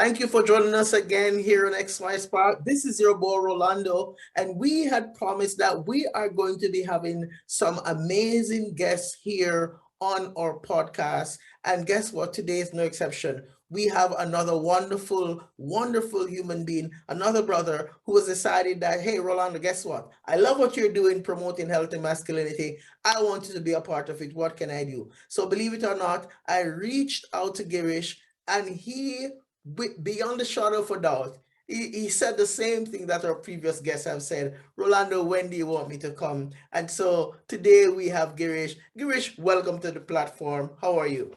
Thank you for joining us again here on XY Spark. This is your boy Rolando, and we had promised that we are going to be having some amazing guests here on our podcast. And guess what? Today is no exception. We have another wonderful, wonderful human being, another brother who has decided that, hey, Rolando, guess what? I love what you're doing promoting health and masculinity. I want you to be a part of it. What can I do? So, believe it or not, I reached out to Girish, and he, beyond the shadow of a doubt, he said the same thing that our previous guests have said. Rolando, when do you want me to come? And so today we have Girish. Girish, welcome to the platform. How are you?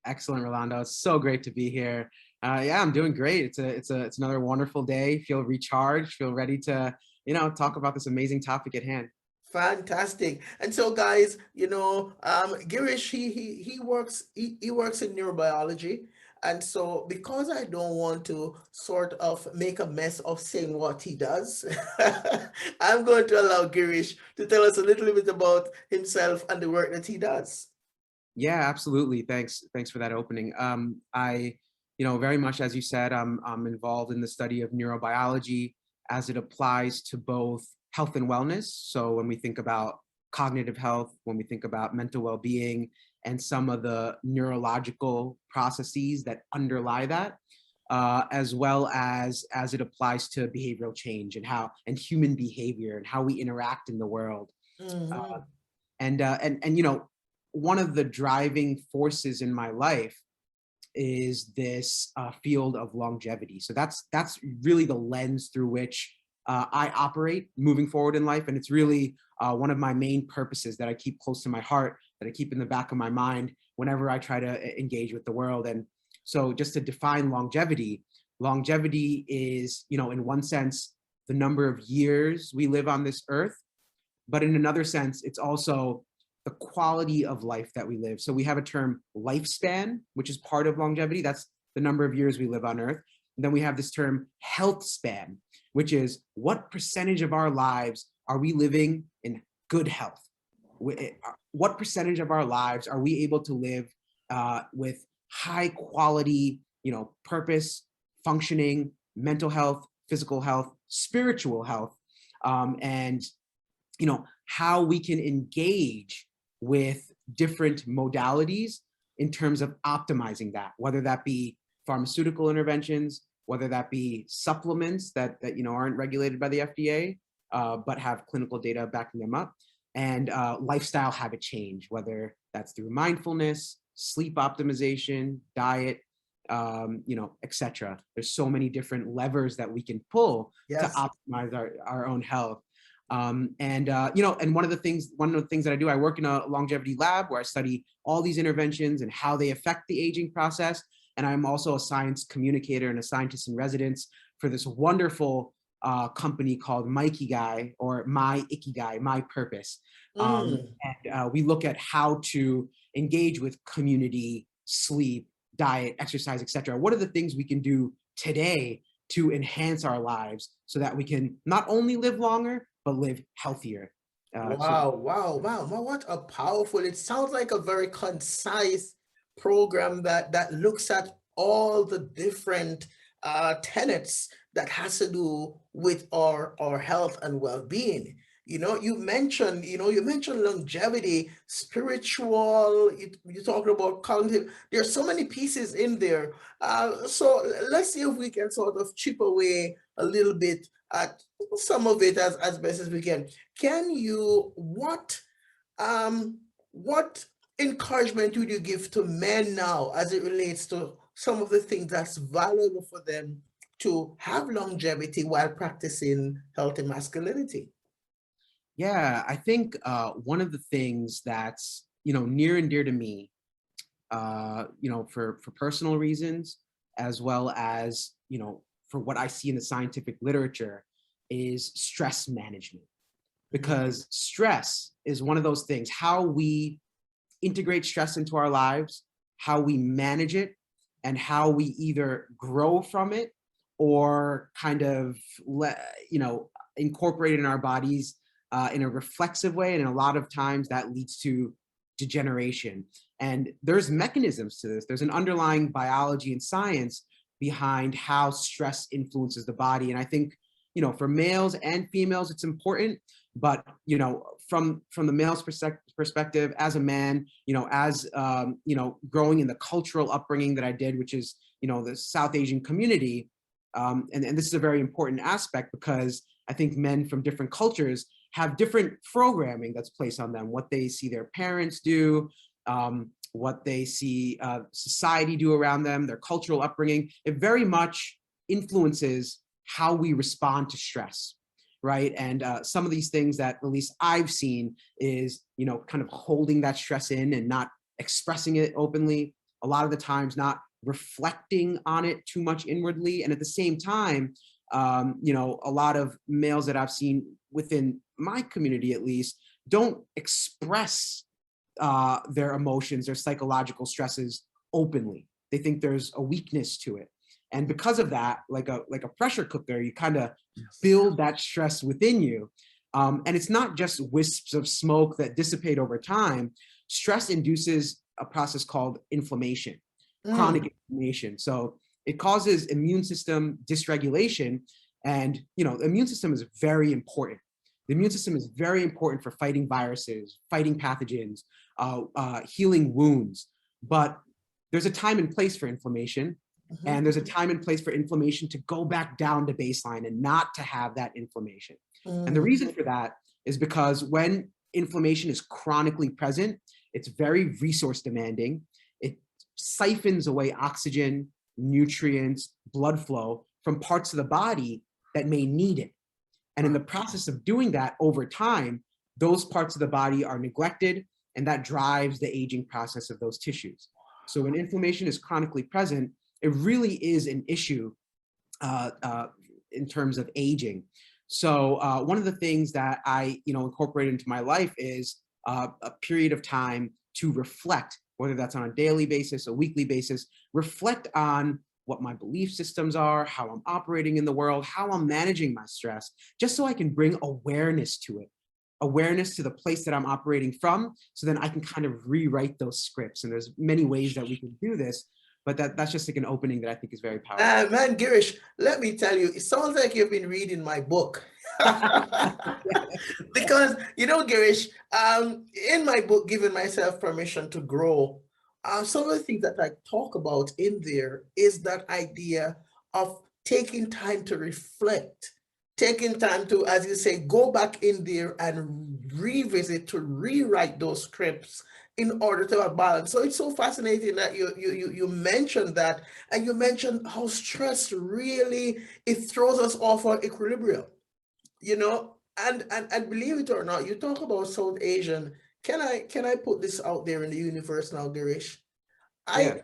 Excellent, Rolando. It's so great to be here. Yeah, I'm doing great. It's another wonderful day. Feel recharged. Feel ready to talk about this amazing topic at hand. Fantastic. And so, guys, Girish, he works in neurobiology. And so, because I don't want to sort of make a mess of saying what he does, I'm going to allow Girish to tell us a little bit about himself and the work that he does. Yeah, absolutely. Thanks for that opening. I, very much as you said, I'm involved in the study of neurobiology as it applies to both health and wellness. So when we think about cognitive health, when we think about mental well-being, and some of the neurological processes that underlie that, as well as it applies to behavioral change and human behavior and how we interact in the world. Mm-hmm. And one of the driving forces in my life is this field of longevity. So that's really the lens through which I operate moving forward in life. And it's really one of my main purposes that I keep close to my heart, that I keep in the back of my mind whenever I try to engage with the world. And so just to define longevity is, in one sense, the number of years we live on this earth. But in another sense, it's also the quality of life that we live. So we have a term lifespan, which is part of longevity. That's the number of years we live on earth. And then we have this term health span, which is what percentage of our lives are we living in good health? What percentage of our lives are we able to live with high quality, purpose, functioning, mental health, physical health, spiritual health, and how we can engage with different modalities in terms of optimizing that, whether that be pharmaceutical interventions, whether that be supplements that aren't regulated by the FDA, but have clinical data backing them up, and lifestyle habit change, whether that's through mindfulness, sleep optimization, diet, etc. There's so many different levers that we can pull to optimize our own health. And one of the things that I do, I work in a longevity lab where I study all these interventions and how they affect the aging process. And I'm also a science communicator and a scientist in residence for this wonderful company called My Ikigai, or My Ikigai, My Purpose. And we look at how to engage with community, sleep, diet, exercise, etc. What are the things we can do today to enhance our lives so that we can not only live longer, but live healthier? Wow. What a powerful, it sounds like a very concise program that looks at all the different tenets that has to do with our health and well-being. You mentioned longevity, spiritual, you talked about cognitive. There's so many pieces in there. So let's see if we can sort of chip away a little bit at some of it as best as we can. What encouragement would you give to men now as it relates to some of the things that's valuable for them to have longevity while practicing healthy masculinity? Yeah, I think one of the things that's near and dear to me, for personal reasons, as well as for what I see in the scientific literature, is stress management. Because stress is one of those things, how we integrate stress into our lives, how we manage it, and how we either grow from it or kind of incorporate it in our bodies in a reflexive way. And a lot of times that leads to degeneration. And there's mechanisms to this. There's an underlying biology and science behind how stress influences the body. And I think, for males and females, it's important, but, from the male's perspective, as a man, as, growing in the cultural upbringing that I did, which is, the South Asian community. And this is a very important aspect, because I think men from different cultures have different programming that's placed on them, what they see their parents do, what they see society do around them, their cultural upbringing. It very much influences how we respond to stress, right? And some of these things that at least I've seen is, kind of holding that stress in and not expressing it openly. A lot of the times not reflecting on it too much inwardly. And at the same time, a lot of males that I've seen within my community, at least, don't express their emotions, their psychological stresses openly. They think there's a weakness to it. And because of that, like a pressure cooker, you kind of build that stress within you. And it's not just wisps of smoke that dissipate over time. Stress induces a process called inflammation, chronic inflammation. So it causes immune system dysregulation. And, the immune system is very important. The immune system is very important for fighting viruses, fighting pathogens, healing wounds. But there's a time and place for inflammation. And there's a time and place for inflammation to go back down to baseline and not to have that inflammation. And the reason for that is because when inflammation is chronically present, it's very resource demanding. It siphons away oxygen, nutrients, blood flow from parts of the body that may need it. And in the process of doing that over time, those parts of the body are neglected, and that drives the aging process of those tissues. So when inflammation is chronically present, it really is an issue in terms of aging. So one of the things that I incorporate into my life is a period of time to reflect, whether that's on a daily basis, a weekly basis, reflect on what my belief systems are, how I'm operating in the world, how I'm managing my stress, just so I can bring awareness to it, awareness to the place that I'm operating from, so then I can kind of rewrite those scripts. And there's many ways that we can do this, but that's just like an opening that I think is very powerful. Man, Girish, let me tell you, it sounds like you've been reading my book. Because, Girish, in my book, Giving Myself Permission to Grow, some of the things that I talk about in there is that idea of taking time to reflect, taking time to, as you say, go back in there and revisit, to rewrite those scripts in order to have balance. So it's so fascinating that you mentioned that, and you mentioned how stress really, it throws us off our equilibrium, and believe it or not, you talk about South Asian. Can I put this out there in the universe now, Girish? Yeah.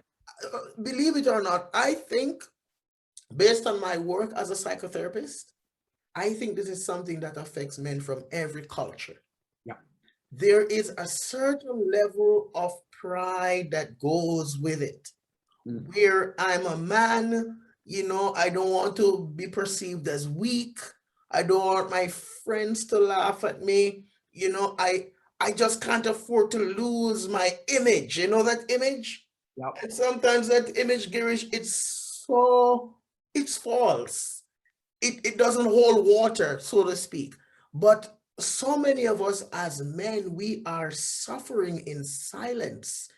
Believe it or not, I think, based on my work as a psychotherapist, I think this is something that affects men from every culture. Yeah. There is a certain level of pride that goes with it, where I'm a man, I don't want to be perceived as weak. I don't want my friends to laugh at me. I just can't afford to lose my image. You know that image? Yep. And sometimes that image, Girish, it's false. It doesn't hold water, so to speak. But so many of us as men, we are suffering in silence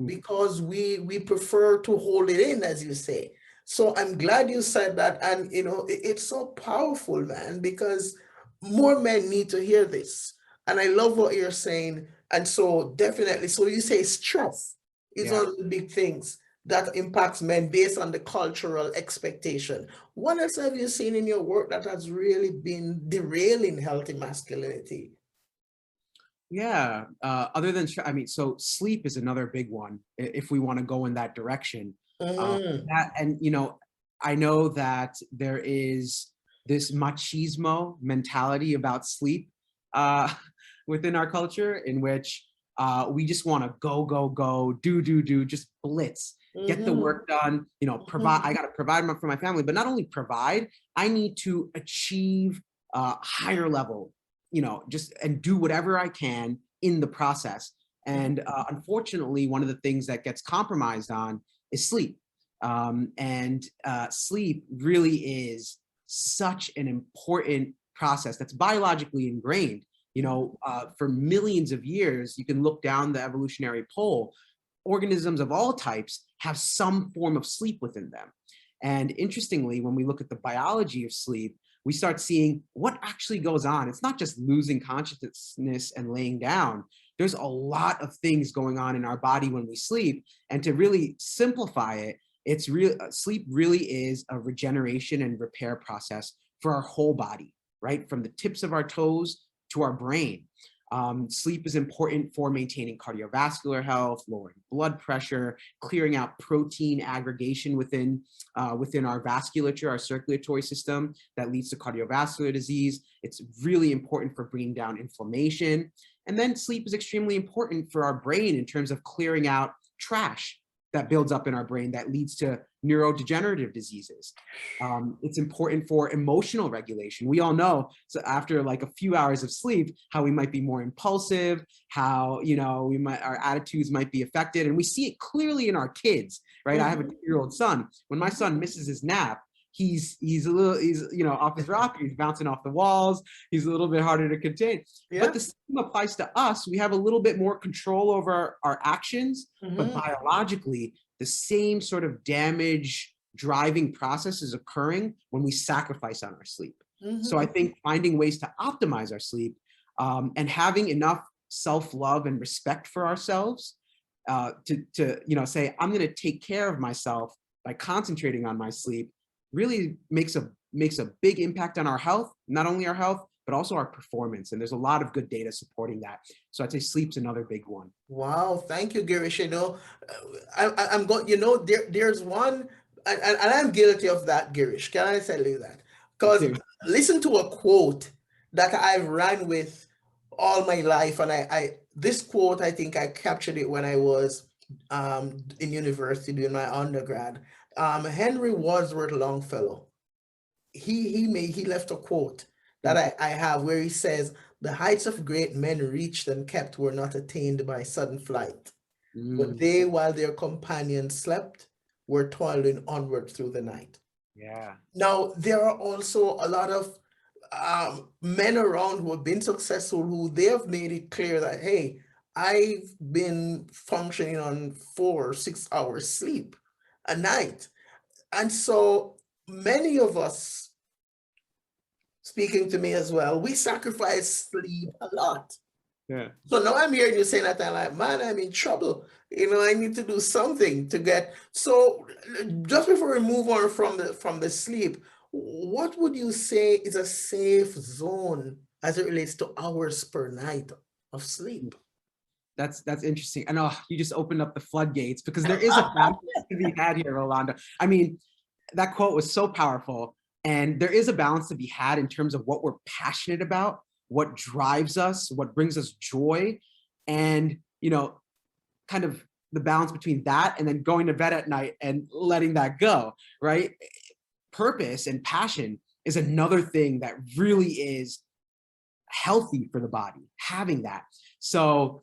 because we prefer to hold it in, as you say. So I'm glad you said that. And, it's so powerful, man, because more men need to hear this. And I love what you're saying. And so definitely, so you say stress is one of the big things that impacts men based on the cultural expectation. What else have you seen in your work that has really been derailing healthy masculinity? Yeah, other than, so sleep is another big one, if we want to go in that direction. I know that there is this machismo mentality about sleep within our culture, in which we just want to go, do, just blitz, get the work done, provide. I got to provide for my family, but not only provide, I need to achieve higher level, and do whatever I can in the process. And unfortunately, one of the things that gets compromised on is sleep. Sleep really is such an important process that's biologically ingrained. For millions of years, you can look down the evolutionary pole, organisms of all types have some form of sleep within them. And interestingly, when we look at the biology of sleep, we start seeing what actually goes on. It's not just losing consciousness and laying down. There's a lot of things going on in our body when we sleep. And to really simplify it, sleep really is a regeneration and repair process for our whole body, right? From the tips of our toes to our brain. Sleep is important for maintaining cardiovascular health, lowering blood pressure, clearing out protein aggregation within our vasculature, our circulatory system that leads to cardiovascular disease. It's really important for bringing down inflammation. And then sleep is extremely important for our brain in terms of clearing out trash that builds up in our brain that leads to neurodegenerative diseases. It's important for emotional regulation. We all know, so after like a few hours of sleep, how we might be more impulsive, how our attitudes might be affected, and we see it clearly in our kids, right? I have a 2-year-old son. When my son misses his nap, he's off his rocker, he's bouncing off the walls, he's a little bit harder to contain. Yeah. But the same applies to us. We have a little bit more control over our actions, but biologically, the same sort of damage driving process is occurring when we sacrifice on our sleep. So I think finding ways to optimize our sleep and having enough self-love and respect for ourselves to say, I'm going to take care of myself by concentrating on my sleep really makes a big impact on our health, not only our health, but also our performance. And there's a lot of good data supporting that. So I'd say sleep's another big one. Wow, thank you, Girish. I'm going, there's one, and I'm guilty of that, Girish. Can I tell you that? Because listen to a quote that I've ran with all my life. And this quote, I think I captured it when I was in university doing my undergrad. Henry Wadsworth Longfellow, he left a quote that I have where he says, "The heights of great men reached and kept were not attained by sudden flight, but they, while their companions slept, were toiling onward through the night." Yeah. Now, there are also a lot of men around who have been successful, who they have made it clear that, hey, I've been functioning on 4 or 6 hours sleep a night. And so many of us, speaking to me as well, we sacrifice sleep a lot. Yeah. So now I'm hearing you saying that, I'm like, man, I'm in trouble. I need to do something to get. So just before we move on from the sleep, what would you say is a safe zone as it relates to hours per night of sleep? That's interesting. And you just opened up the floodgates, because there is a balance to be had here, Rolando. I mean, that quote was so powerful, and there is a balance to be had in terms of what we're passionate about, what drives us, what brings us joy, and kind of the balance between that and then going to bed at night and letting that go, right? Purpose and passion is another thing that really is healthy for the body, having that. So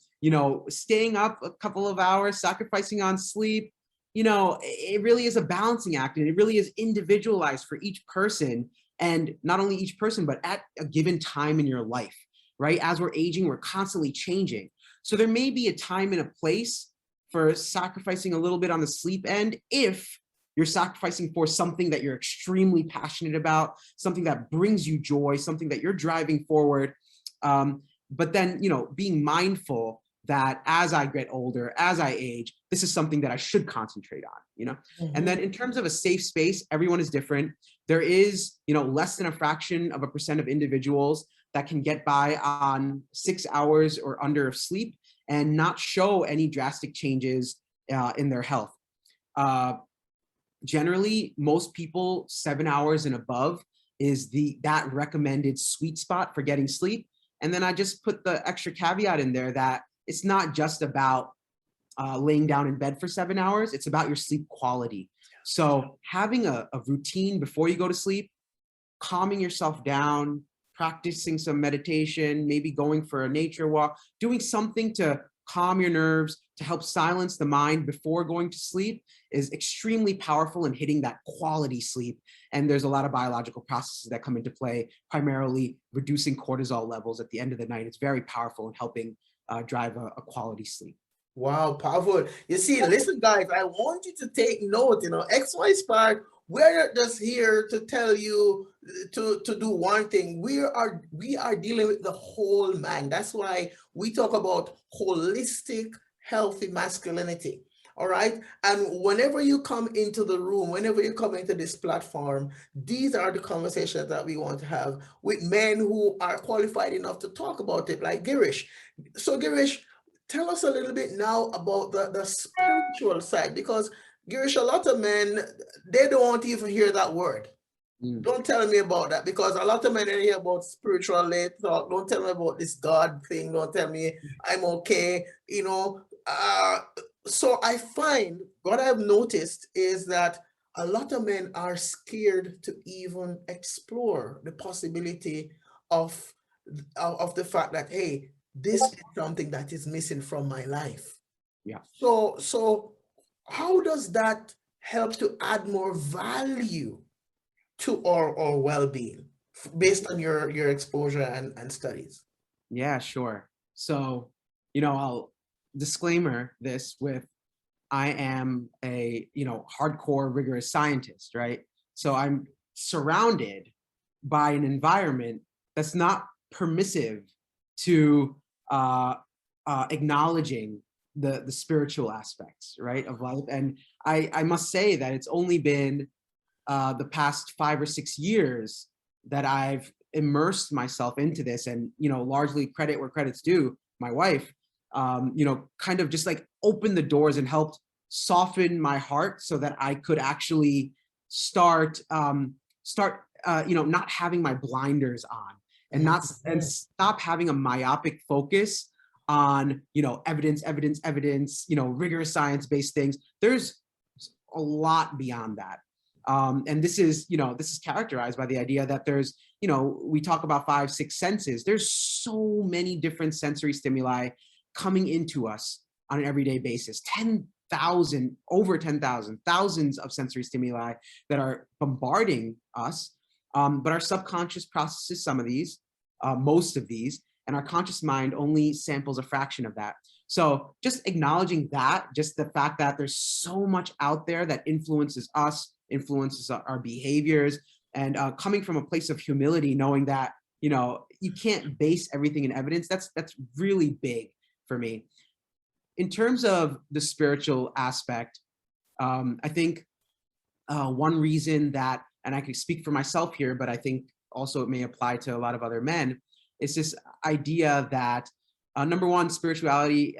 staying up a couple of hours, sacrificing on sleep, it really is a balancing act, and it really is individualized for each person, and not only each person, but at a given time in your life, right? As we're aging, we're constantly changing. So there may be a time and a place for sacrificing a little bit on the sleep end if you're sacrificing for something that you're extremely passionate about, something that brings you joy, something that you're driving forward. But then, being mindful that as I get older, as I age, this is something that I should concentrate on, And then in terms of a safe space, everyone is different. There is, less than a fraction of a percent of individuals that can get by on 6 hours or under of sleep and not show any drastic changes in their health. Generally, most people, 7 hours and above is that recommended sweet spot for getting sleep. And then I just put the extra caveat in there that it's not just about laying down in bed for 7 hours, it's about your sleep quality. So having a routine before you go to sleep, calming yourself down, practicing some meditation, maybe going for a nature walk, doing something to calm your nerves, to help silence the mind before going to sleep is extremely powerful in hitting that quality sleep. And there's a lot of biological processes that come into play, primarily reducing cortisol levels at the end of the night. It's very powerful in helping drive a quality sleep. Wow, powerful. You see, listen, guys, I want you to take note, XY Spark, we're not just here to tell you to do one thing. We are dealing with the whole man. That's why we talk about holistic, healthy masculinity. All right. And whenever you come into the room, whenever you come into this platform, these are the conversations that we want to have with men who are qualified enough to talk about it, like Girish. So, Girish, tell us a little bit now about the spiritual side, because Girish, a lot of men, they don't want to even hear that word. Don't tell me about that, because a lot of men hear about spiritual talk. Don't tell me about this God thing. Don't tell me I'm okay. So I find what I've noticed is that a lot of men are scared to even explore the possibility of the fact that, hey, this is something that is missing from my life. Yeah. So how does that help to add more value to our well-being based on your exposure and studies? Yeah, sure. So, I'll disclaimer this with, I am a, hardcore rigorous scientist, right? So I'm surrounded by an environment that's not permissive to acknowledging the spiritual aspects, right, of life. And I must say that it's only been the past 5 or 6 years that I've immersed myself into this, and largely credit where credit's due, my wife, kind of just like opened the doors and helped soften my heart so that I could actually start not having my blinders on, and stop having a myopic focus on evidence, rigorous science-based things. There's a lot beyond that. And this is characterized by the idea that there's, we talk about 5, 6 senses. There's so many different sensory stimuli coming into us on an everyday basis. 10,000, over 10,000, thousands of sensory stimuli that are bombarding us. But our subconscious processes some of these, most of these, and our conscious mind only samples a fraction of that. So just acknowledging that, just the fact that there's so much out there that influences us, influences our behaviors, and coming from a place of humility, knowing that, you can't base everything in evidence, that's really big for me. In terms of the spiritual aspect, I think one reason that, and I can speak for myself here, but I think also it may apply to a lot of other men, is this idea that, number one, spirituality,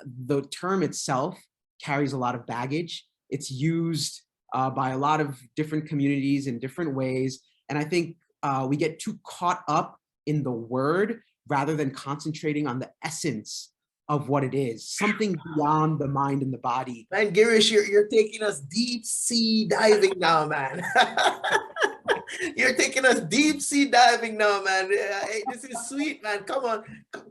the term itself carries a lot of baggage. It's used by a lot of different communities in different ways. And I think we get too caught up in the word rather than concentrating on the essence of what it is, something beyond the mind and the body. Man, Girish, you're taking us deep sea diving now, man. You're taking us deep sea diving now, man. Hey, this is sweet, man. Come on,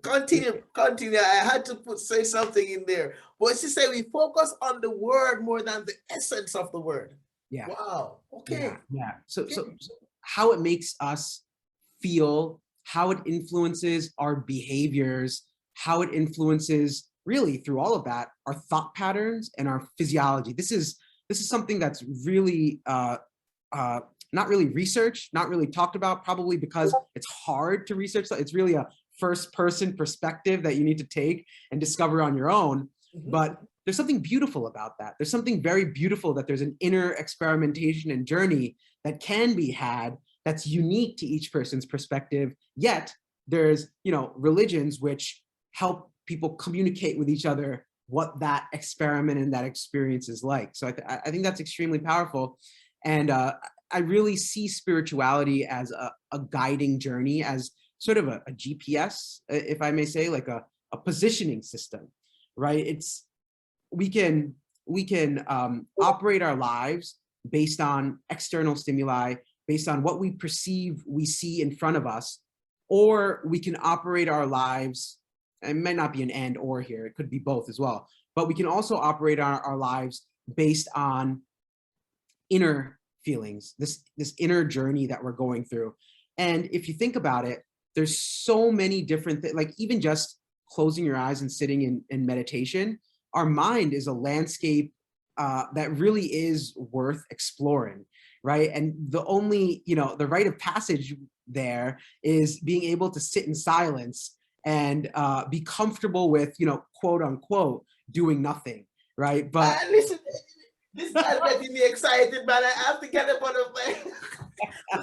continue. I had to say something in there. But it's to say we focus on the word more than the essence of the word. Yeah. Wow. Okay. Yeah. So how it makes us feel, how it influences our behaviors, how it influences, really through all of that, our thought patterns and our physiology. This is something that's really not really researched, not really talked about, probably because it's hard to research. It's really a first person perspective that you need to take and discover on your own. But there's something beautiful about that. There's something very beautiful that there's an inner experimentation and journey that can be had that's unique to each person's perspective. Yet there's, religions which help people communicate with each other what that experiment and that experience is like. So I think that's extremely powerful. And I really see spirituality as a guiding journey, as sort of a GPS, if I may say, like a positioning system, right? We can operate our lives based on external stimuli, based on what we perceive we see in front of us, or we can operate our lives it might not be an and or here, it could be both as well, but we can also operate our lives based on inner feelings, this inner journey that we're going through. And if you think about it, there's so many different things, like even just closing your eyes and sitting in meditation, our mind is a landscape that really is worth exploring, right? And the only, the rite of passage there is being able to sit in silence and be comfortable with, quote unquote, doing nothing, right? But Listen, this guy's making me excited, man. I have to get up on the plane.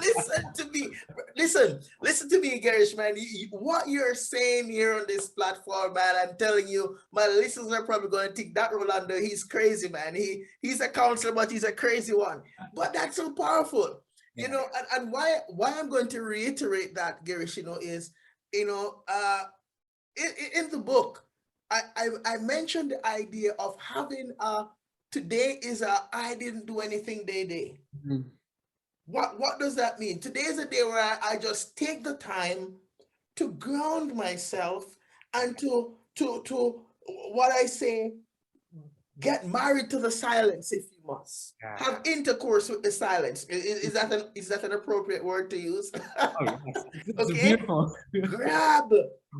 Listen to me. Listen to me, Girish, man. What you're saying here on this platform, man, I'm telling you, my listeners are probably going to think that Rolando, he's crazy, man. He's a counselor, but he's a crazy one. But that's so powerful. And why I'm going to reiterate that, Girish, is, in the book, I mentioned the idea of having today is a I didn't do anything day. mm, What does that mean? Today is a day where I just take the time to ground myself and to what I say, get married to the silence if you must. yeah. Have intercourse with the silence. Is that an appropriate word to use? Oh, yes. It's Okay. beautiful.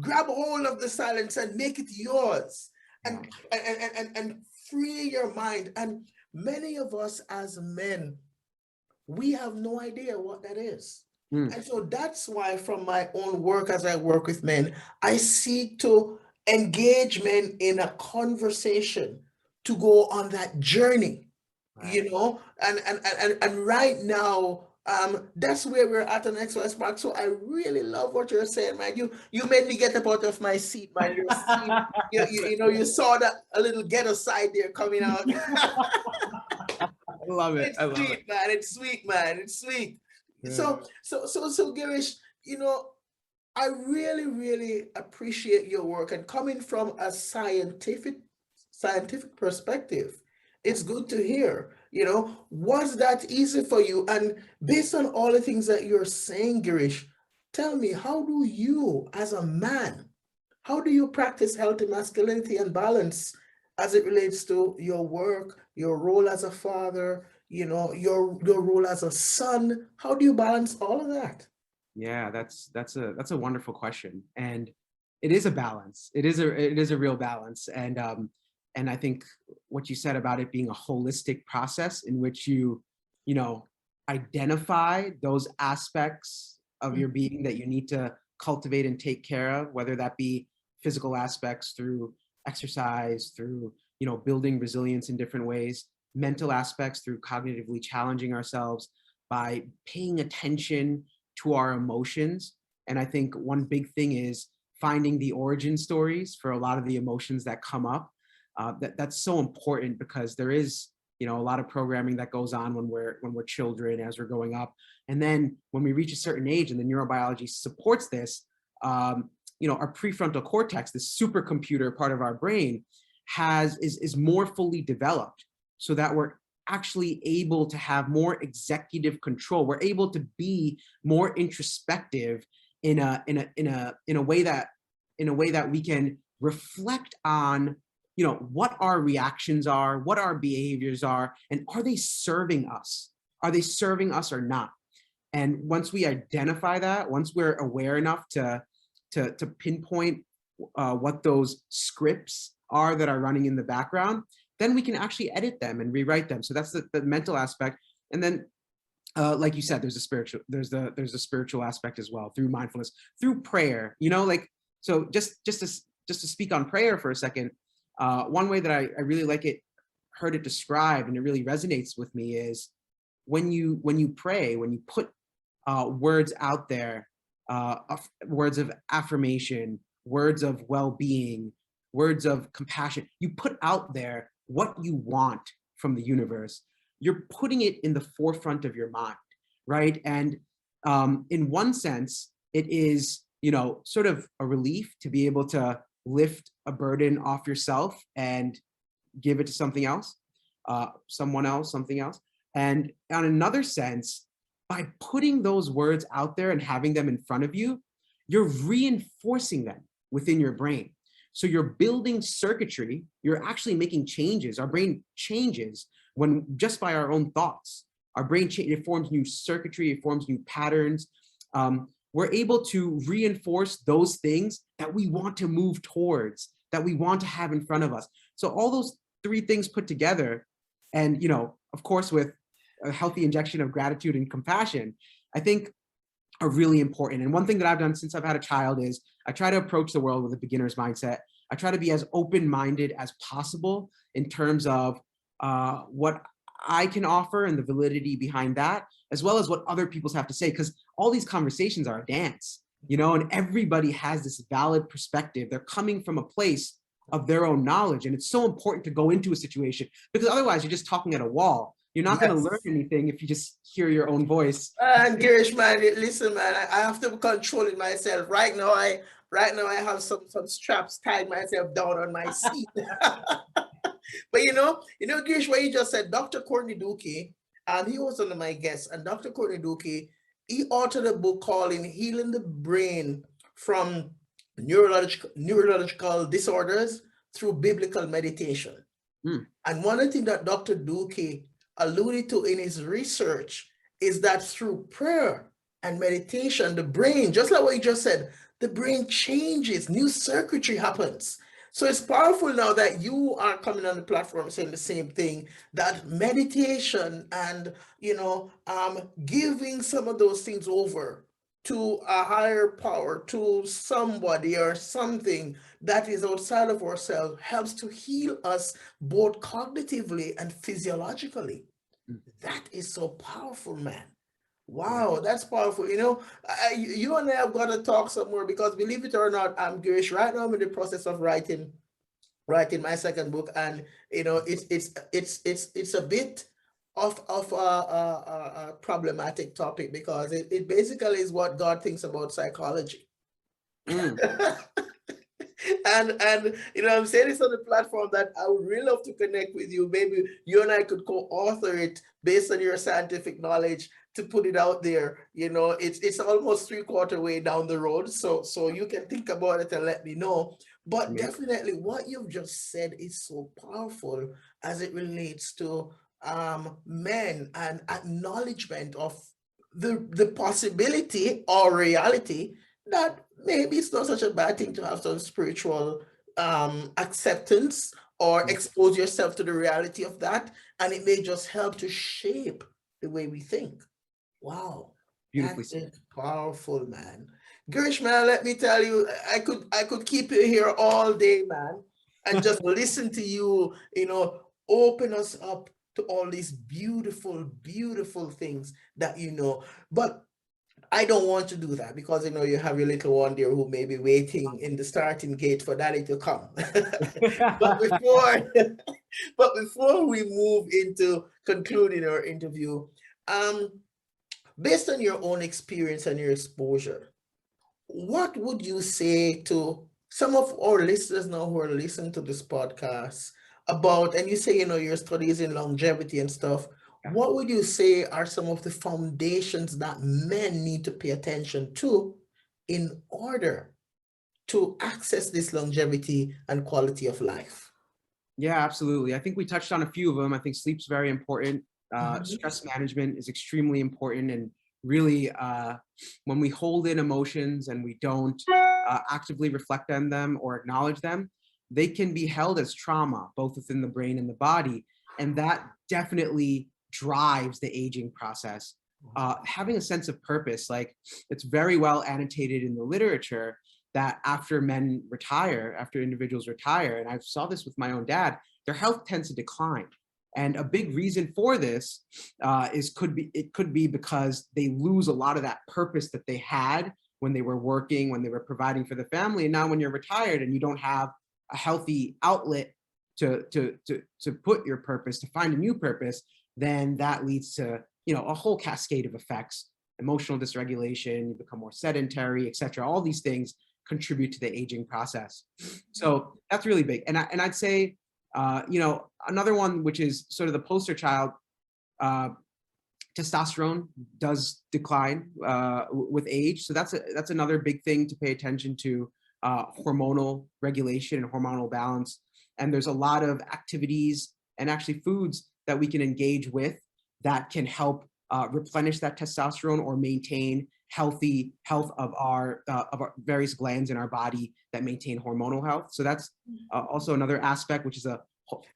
Grab hold of the silence and make it yours, and free your mind. And many of us as men, we have no idea what that is. Mm, And so that's why, from my own work, as I work with men, I seek to engage men in a conversation to go on that journey, right. and right now, that's where we're at on XY Spark. So I really love what you're saying, man. You made me get up out of my seat, man. You saw that a little ghetto side there coming out. I love it. It's I love it. sweet, man. It's sweet, man. It's sweet. Yeah. So, Girish, I really, really appreciate your work, and coming from a scientific perspective, it's good to hear. Was that easy for you? And based on all the things that you're saying, Girish, tell me, how do you, as a man, how do you practice healthy masculinity and balance as it relates to your work, your role as a father, your role as a son? How do you balance all of that? Yeah, that's a wonderful question, and it is a balance. It is a real balance, and I think what you said about it being a holistic process in which you know identify those aspects of your being that you need to cultivate and take care of, whether that be physical aspects through exercise, through building resilience in different ways, mental aspects through cognitively challenging ourselves by paying attention to our emotions. And I think one big thing is finding the origin stories for a lot of the emotions that come up. That's so important, because there is a lot of programming that goes on when we're children, as we're growing up, and then when we reach a certain age, and the neurobiology supports this, our prefrontal cortex, this supercomputer part of our brain, is more fully developed, so that we're actually able to have more executive control. We're able to be more introspective in a way that we can reflect on what our reactions are, what our behaviors are, and are they serving us? Are they serving us or not? And once we identify that, once we're aware enough to pinpoint what those scripts are that are running in the background, then we can actually edit them and rewrite them. So that's the mental aspect. And then, like you said, there's a spiritual aspect as well, through mindfulness, through prayer. So just to speak on prayer for a second. One way that I really heard it described, and it really resonates with me, is when you pray, when you put words out there, words of affirmation, words of well-being, words of compassion, you put out there what you want from the universe. You're putting it in the forefront of your mind, right? And in one sense, it is, sort of a relief to be able to lift a burden off yourself and give it to something else, someone else, something else. And on another sense, by putting those words out there and having them in front of you, you're reinforcing them within your brain. So you're building circuitry, you're actually making changes. Our brain changes when just by our own thoughts. Our brain it forms new circuitry, it forms new patterns. We're able to reinforce those things that we want to move towards, that we want to have in front of us. So all those three things put together, and of course, with a healthy injection of gratitude and compassion, I think are really important. And one thing that I've done since I've had a child is I try to approach the world with a beginner's mindset. I try to be as open-minded as possible in terms of what I can offer and the validity behind that, as well as what other people have to say, because all these conversations are a dance, and everybody has this valid perspective. They're coming from a place of their own knowledge. And it's so important to go into a situation, because otherwise you're just talking at a wall. You're not going to learn anything if you just hear your own voice. And Girish, man, listen, man, I have to control it myself. Right now, I have some straps tied myself down on my seat. But Girish, what you just said, Dr. Courtney Dookie, he was one of my guests, and Dr. Courtney Dookie, he authored a book called Healing the Brain from Neurological Disorders Through Biblical Meditation. And one of the things that Dr. Dookie alluded to in his research is that through prayer and meditation, the brain, just like what you just said, the brain changes, new circuitry happens. So it's powerful now that you are coming on the platform saying the same thing, that meditation and, giving some of those things over to a higher power, to somebody or something that is outside of ourselves, helps to heal us both cognitively and physiologically. That is so powerful, man. Wow, that's powerful. You and I have got to talk some more, because believe it or not, I'm Girish. Right now I'm in the process of writing my second book, and it's a bit of a problematic topic, because it basically is what God thinks about psychology. And I'm saying this on the platform that I would really love to connect with you. Maybe you and I could co-author it based on your scientific knowledge, to put it out there. It's almost 3/4 way down the road, so you can think about it and let me know. But definitely what you've just said is so powerful as it relates to men, and acknowledgement of the possibility or reality that maybe it's not such a bad thing to have some spiritual acceptance, or expose yourself to the reality of that, and it may just help to shape the way we think. Wow, Beautifully said. That's powerful, man. Girish, man, let me tell you, I could keep you here all day, man, and just listen to you, open us up to all these beautiful, beautiful things that But I don't want to do that, because you have your little one there who may be waiting in the starting gate for daddy to come. But before we move into concluding our interview, based on your own experience and your exposure, what would you say to some of our listeners now who are listening to this podcast about, and you say, your studies in longevity and stuff, what would you say are some of the foundations that men need to pay attention to in order to access this longevity and quality of life? Yeah, absolutely. I think we touched on a few of them. I think sleep's very important. Stress management is extremely important. And really, when we hold in emotions and we don't actively reflect on them or acknowledge them, they can be held as trauma, both within the brain and the body. And that definitely drives the aging process. Having a sense of purpose, like it's very well annotated in the literature that after individuals retire, and I saw this with my own dad, their health tends to decline. And a big reason for this could be because they lose a lot of that purpose that they had when they were working, when they were providing for the family. And now when you're retired and you don't have a healthy outlet to put your purpose, to find a new purpose, then that leads to a whole cascade of effects: emotional dysregulation, you become more sedentary, etc. All these things contribute to the aging process. So that's really big. And I'd say, another one, which is sort of the poster child, testosterone does decline with age. So that's another big thing to pay attention to. hormonal regulation and hormonal balance. And there's a lot of activities and actually foods that we can engage with that can help replenish that testosterone or maintain health of our various glands in our body that maintain hormonal health. So that's also another aspect, which is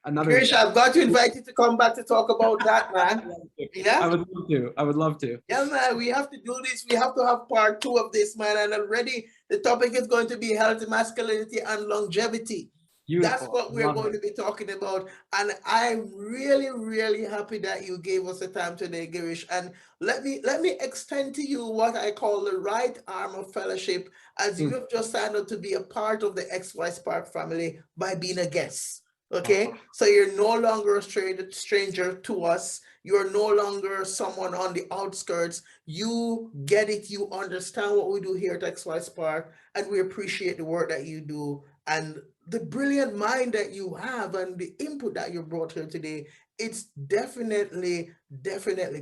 another. Girish, I've got to invite you to come back to talk about that, man. Yeah, I would love to. I would love to. yeah, man. We have to do this. We have to have part 2 of this, man. And already the topic is going to be healthy masculinity and longevity. Beautiful. That's what we're going to be talking about. And I'm really, really happy that you gave us the time today, Girish. And let me extend to you what I call the right arm of fellowship, as you have just signed up to be a part of the XY Spark family by being a guest. Okay, so you're no longer a stranger to us. You're no longer someone on the outskirts. You get it. You understand what we do here at XY Spark, and we appreciate the work that you do and the brilliant mind that you have and the input that you brought here today. It's definitely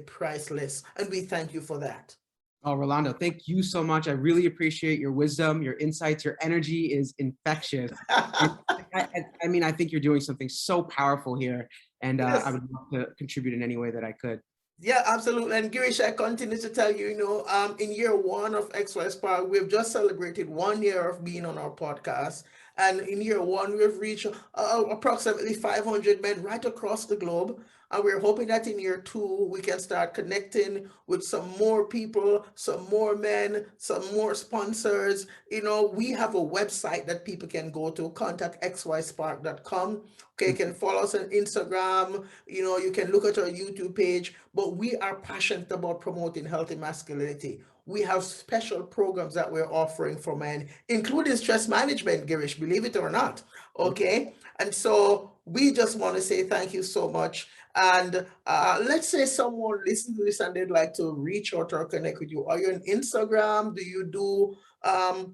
priceless, and we thank you for that. Oh, Rolando, thank you so much. I really appreciate your wisdom, your insights, your energy is infectious. I mean, I think you're doing something so powerful here, and Yes. I would love to contribute in any way that I could. Yeah, absolutely. And Girish, I continue to tell you, in year 1 of XY Spark, we've just celebrated 1 year of being on our podcast. And in year 1, we've reached approximately 500 men right across the globe. And we're hoping that in year 2, we can start connecting with some more people, some more men, some more sponsors. We have a website that people can go to, contactxyspark.com. Okay, you can follow us on Instagram. You can look at our YouTube page. But we are passionate about promoting healthy masculinity. We have special programs that we're offering for men, including stress management, Girish, believe it or not. Okay. And so we just want to say thank you so much. And let's say someone listens to this and they'd like to reach out or connect with you. Are you on Instagram? Do you do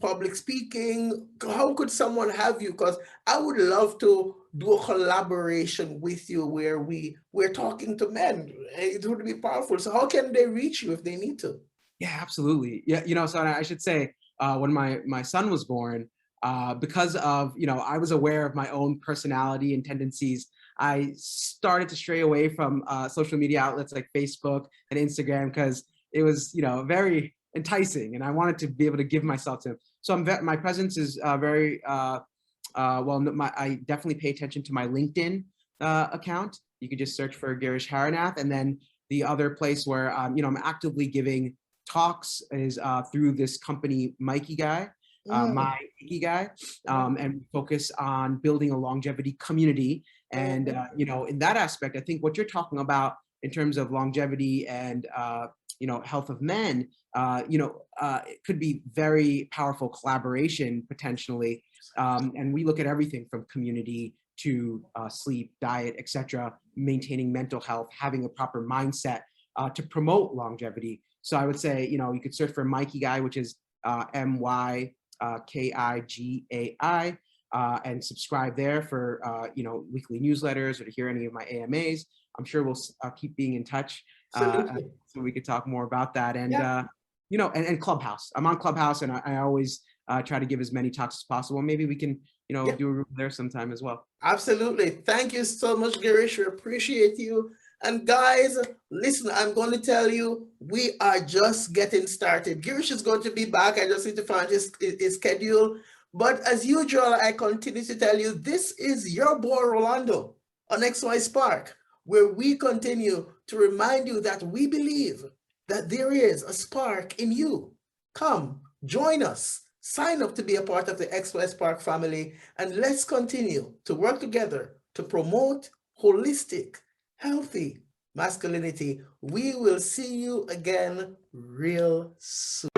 public speaking? How could someone have you? Because I would love to do a collaboration with you where we're talking to men. It would be powerful. So how can they reach you if they need to? Yeah, absolutely. Yeah, so I should say, when my son was born, because of, I was aware of my own personality and tendencies, I started to stray away from social media outlets like Facebook and Instagram because it was, very enticing, and I wanted to be able to give myself to him. So my presence is very I definitely pay attention to my LinkedIn account. You could just search for Girish Harinath, and then the other place where I'm actively giving talks is through this company, Mikey Guy, my Ikigai, and we focus on building a longevity community. And in that aspect, I think what you're talking about in terms of longevity and health of men, it could be very powerful collaboration potentially. And we look at everything from community to sleep, diet, etc., maintaining mental health, having a proper mindset to promote longevity. So I would say, you could search for Mikey Guy, which is MYKIGAI, and subscribe there for weekly newsletters or to hear any of my AMAs. I'm sure we'll keep being in touch so we could talk more about that. And and Clubhouse. I'm on Clubhouse, and I always try to give as many talks as possible. Maybe we can do a room there sometime as well. Absolutely. Thank you so much, Girish. We appreciate you. And guys, listen, I'm going to tell you, we are just getting started. Girish is going to be back. I just need to find his schedule. But as usual, I continue to tell you, this is your boy Rolando on XY Spark, where we continue to remind you that we believe that there is a spark in you. Come, join us. Sign up to be a part of the XY Spark family, and let's continue to work together to promote holistic, healthy masculinity. We will see you again real soon.